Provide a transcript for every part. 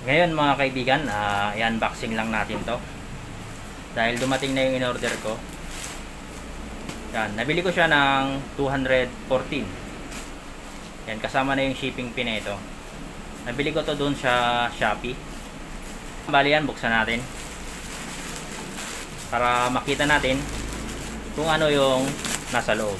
Ngayon mga kaibigan, i-unboxing lang natin to. Dahil dumating na yung in-order ko. Yan, nabili ko siya ng 214. Yan, kasama na yung shipping fee na ito. Nabili ko to doon sa Shopee. Bali yan, buksan natin. Para makita natin kung ano yung nasa loob.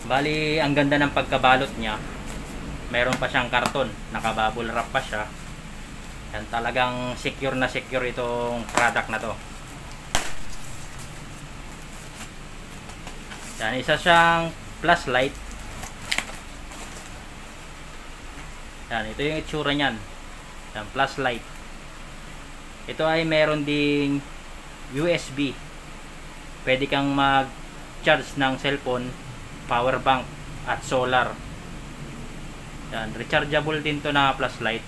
Bali, ang ganda ng pagkabalot niya. Meron pa siyang karton, nakabubble wrap pa siya. Yan, talagang secure na secure itong product na to. Yan, isa siyang flashlight. Yan, ito yung itsura niyan. Yan, flashlight. Ito ay meron ding USB. Pwede kang mag-charge ng cellphone, power bank at solar. Yan, rechargeable din to na flashlight.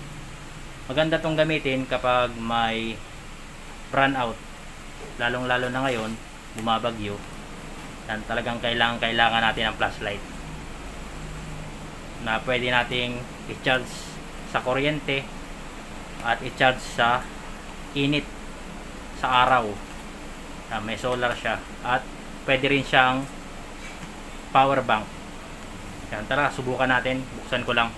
Maganda tong gamitin kapag may brownout. Lalong lalo na ngayon, bumabagyo. Yan, talagang kailangan natin ang flashlight. Na pwede nating i-charge sa kuryente at i-charge sa init sa araw. Yan, may solar siya at pwede rin siyang power bank. Yan, tara, subukan natin. Buksan ko lang.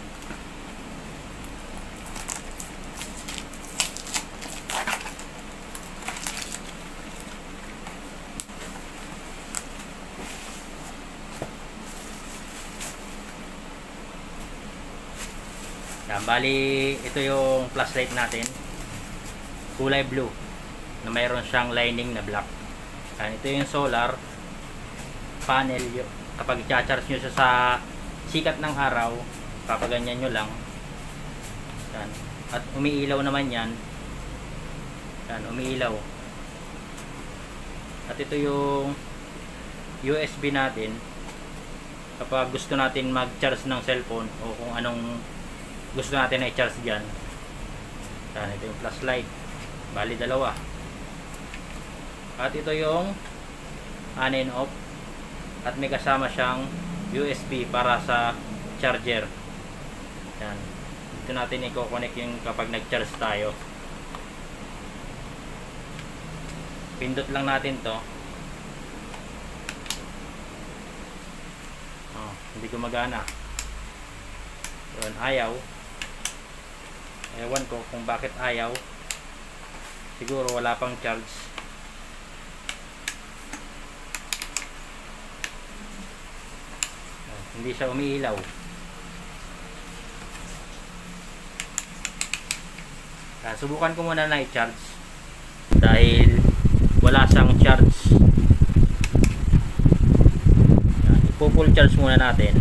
Yan, bali ito yung flashlight natin. Kulay blue na mayroon siyang lining na black. Yan, ito yung solar panel. Kapag i-charge nyo siya sa sikat ng araw, papaganyan nyo lang. Yan. At umiilaw naman yan. Yan, umiilaw. At ito yung USB natin. Kapag gusto natin mag-charge ng cellphone o kung anong gusto natin na i-charge dyan. Yan, ito yung flashlight. Bali dalawa. At ito yung on and off. At may kasama siyang USB para sa charger. Yan. Dito natin i-connect yung kapag nag-charge tayo. Pindot lang natin to. Oh, hindi gumagana. Yun, ayaw. Ewan ko kung bakit ayaw. Siguro wala pang charge. Hindi siya umiilaw. Subukan ko muna na i-charge dahil wala siyang charge. Ipo-full charge muna natin.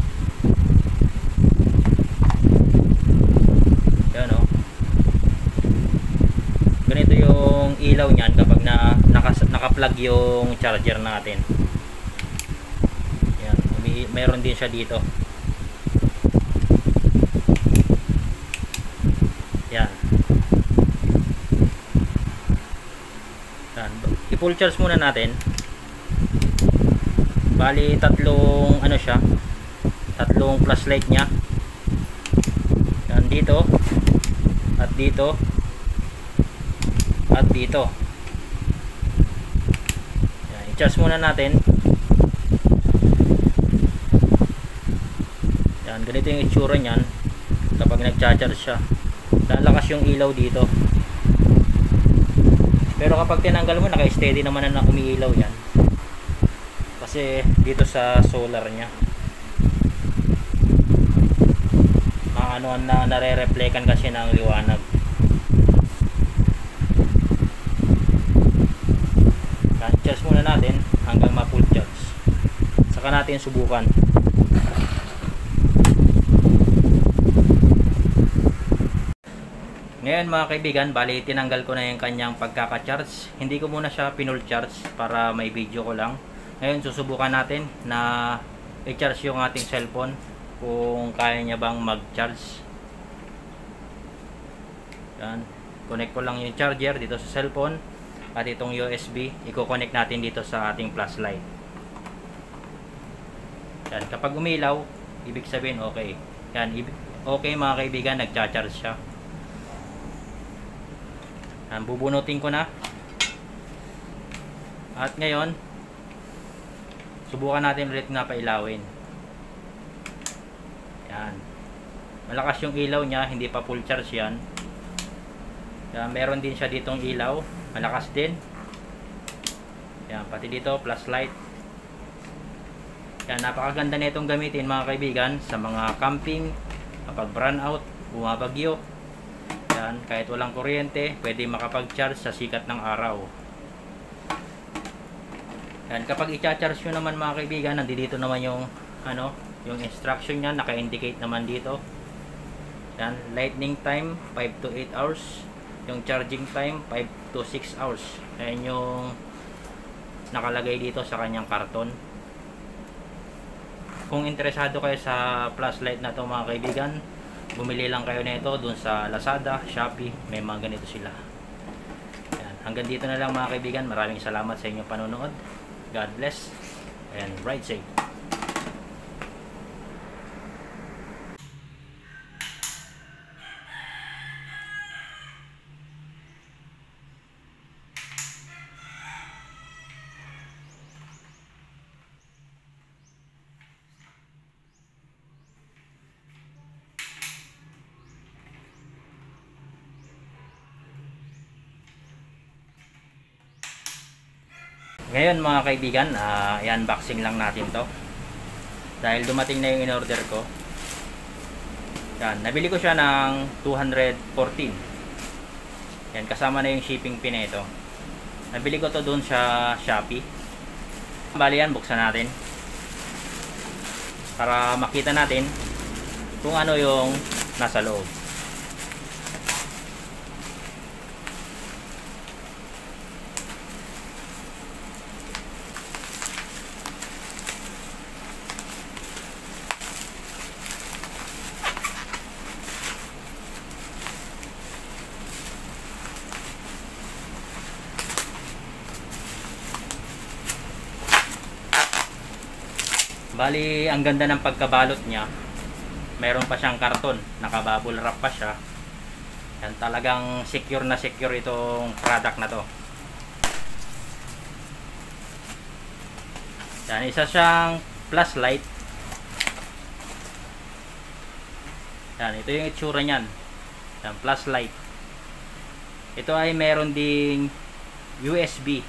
Yan o. Ganito yung ilaw niyan kapag naka-plug yung charger natin. Meron din siya dito. Yan. Yan. I-full charge muna natin. Bali tatlong ano siya, tatlong flashlight niya. Yan, dito at dito at dito. Yan, i-charge muna natin. Yan, ganito yung itsura niyan kapag nag-charge siya. Lalakas yung ilaw dito. Pero kapag tinanggal mo, naka-steady naman na umiilaw yan. Kasi dito sa solar niya, ano na nare-reflectan kasi ng liwanag. Yan, charge muna natin hanggang ma-full charge. Saka natin subukan. Ngayon mga kaibigan, bali tinanggal ko na yung kanyang pagkaka-charge. Hindi ko muna siya pinull charge para may video ko lang. Ngayon susubukan natin na i-charge yung ating cellphone kung kaya niya bang mag-charge. Yan. Connect ko lang yung charger dito sa cellphone at itong USB i-connect natin dito sa ating flashlight. Yan. Kapag umilaw, ibig sabihin okay. Yan. Okay mga kaibigan, nagcha-charge siya. Yan. Bubunutin ko na. At ngayon, subukan natin ulit nga pailawin. Yan. Malakas yung ilaw niya, hindi pa full charge yan. Yan, meron din siya ditong ilaw, malakas din. Yan, pati dito flashlight. Yan, napakaganda nitong gamitin mga kaibigan sa mga camping, kapag brown out, bumabagyo. Yan, kahit walang kuryente, pwede makapag-charge sa sikat ng araw. Yan, kapag i-charge nyo naman mga kaibigan, nandito naman yung yung instruction niya, naka-indicate naman dito. Yan, lightning time 5 to 8 hours. Yung charging time 5 to 6 hours. Ayan yung nakalagay dito sa kanyang karton. Kung interesado kayo sa flashlight na to mga kaibigan, bumili lang kayo nito dun sa Lazada, Shopee, may mga ganito sila. Ayan, hanggang dito na lang mga kaibigan. Maraming salamat sa inyong panonood. God bless and ride safe. Ngayon mga kaibigan, i-unboxing lang natin to dahil dumating na yung in-order ko. Yan, nabili ko siya ng 214. Yan, kasama na yung shipping fee na ito. Nabili ko to doon sa Shopee. Bali yan, buksan natin para makita natin kung ano yung nasa loob. Bali, ang ganda ng pagkabalot niya. Meron pa siyang karton, nakabubble wrap pa siya. Yan, talagang secure na secure itong product na to. Yan, isa siyang flashlight. Yan, ito yung itsura niyan. Yan, flashlight. Ito ay meron ding USB.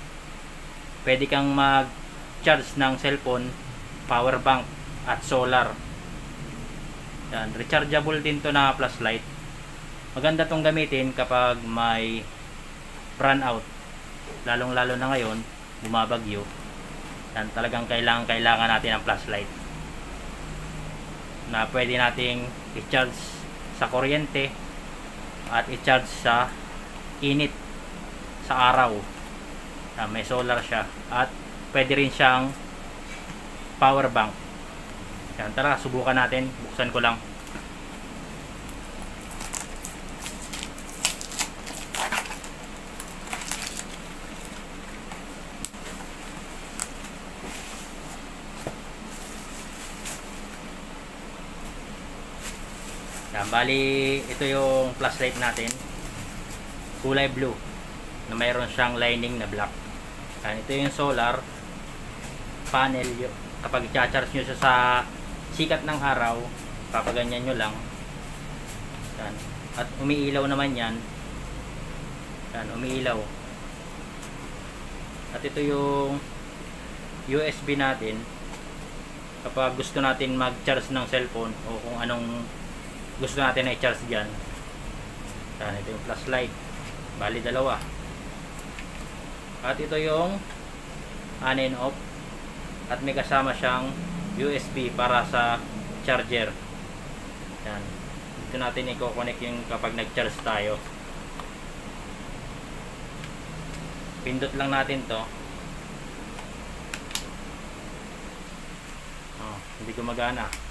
Pwede kang mag-charge ng cellphone, power bank at solar. Yan, rechargeable din to na flashlight. Maganda tong gamitin kapag may brown out. Lalong lalo na ngayon, bumabagyo. Yan, talagang kailangan natin ang flashlight na pwede nating i-charge sa kuryente at i-charge sa init sa araw. Yan, may solar siya at pwede rin siyang power bank. Yan, tara, subukan natin. Buksan ko lang. Yan, bali, ito yung flashlight natin. Kulay blue na mayroon siyang lining na black. Yan, ito yung solar panel. Kapag i-charge nyo siya sa sikat ng araw, papaganyan nyo lang. Yan. At umiilaw naman yan. Yan, umiilaw. At ito yung USB natin. Kapag gusto natin mag-charge ng cellphone o kung anong gusto natin na i-charge dyan. Yan, ito yung flashlight. Bali, dalawa. At ito yung on and off. At may kasama siyang USB para sa charger. Yan. Dito natin i-connect yung kapag nag-charge tayo. Pindot lang natin to. Hindi gumagana.